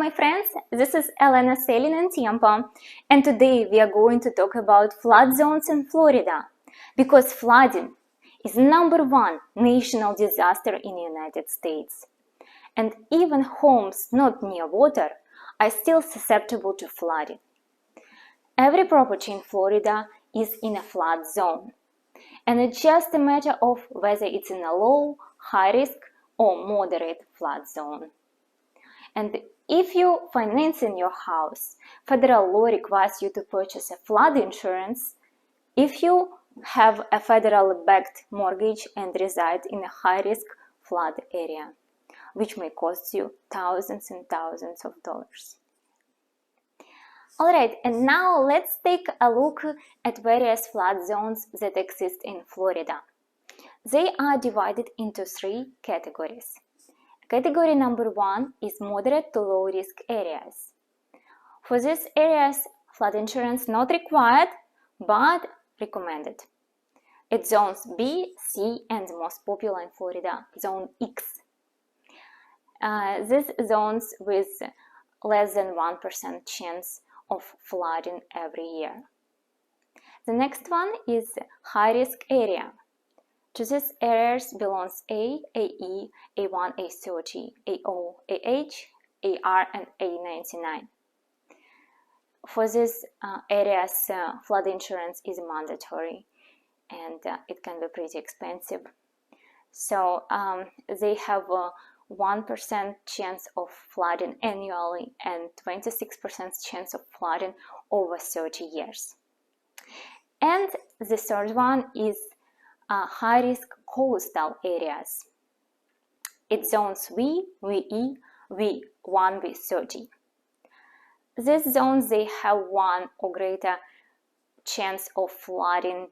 my friends, this is Elena sailing in Tampa, and today we are going to talk about flood zones in Florida, because flooding is #1 national disaster in the United States. And even homes not near water are still susceptible to flooding. Every property in Florida is in a flood zone, and it's just a matter of whether it's in a low, high risk, or moderate flood zone. And if you're financing your house, federal law requires you to purchase a flood insurance if you have a federal-backed mortgage and reside in a high-risk flood area, which may cost you thousands and thousands of dollars. Alright, and now let's take a look at various flood zones that exist in Florida. They are divided into 3 categories. Category number 1 is moderate to low risk areas. For these areas, flood insurance not required, but recommended. It's zones B, C, and the most popular in Florida, zone X. These zones with less than 1% chance of flooding every year. The next one is high risk area. To these areas belongs A, AE, A1, A30, AO, AH, AR, and A99. For these areas, flood insurance is mandatory, and it can be pretty expensive. So they have a 1% chance of flooding annually and 26% chance of flooding over 30 years. And the third one is high-risk coastal areas. It's zones V, VE, V1, V30. These zones, they have 1 or greater chance of flooding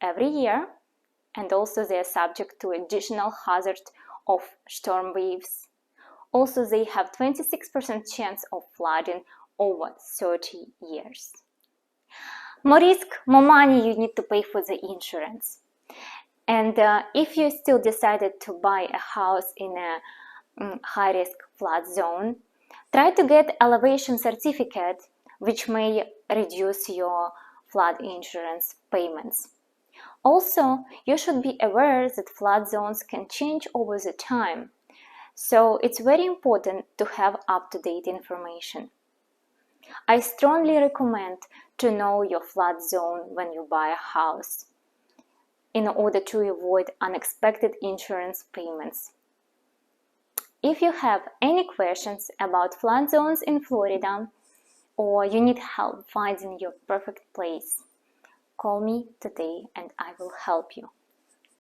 every year, and also they are subject to additional hazard of storm waves. Also, they have 26% chance of flooding over 30 years. More risk, more money you need to pay for the insurance. And if you still decided to buy a house in a high-risk flood zone, try to get elevation certificate, which may reduce your flood insurance payments. Also, you should be aware that flood zones can change over the time, so it's very important to have up-to-date information. I strongly recommend to know your flood zone when you buy a house, in order to avoid unexpected insurance payments. If you have any questions about flood zones in Florida, or you need help finding your perfect place, call me today and I will help you.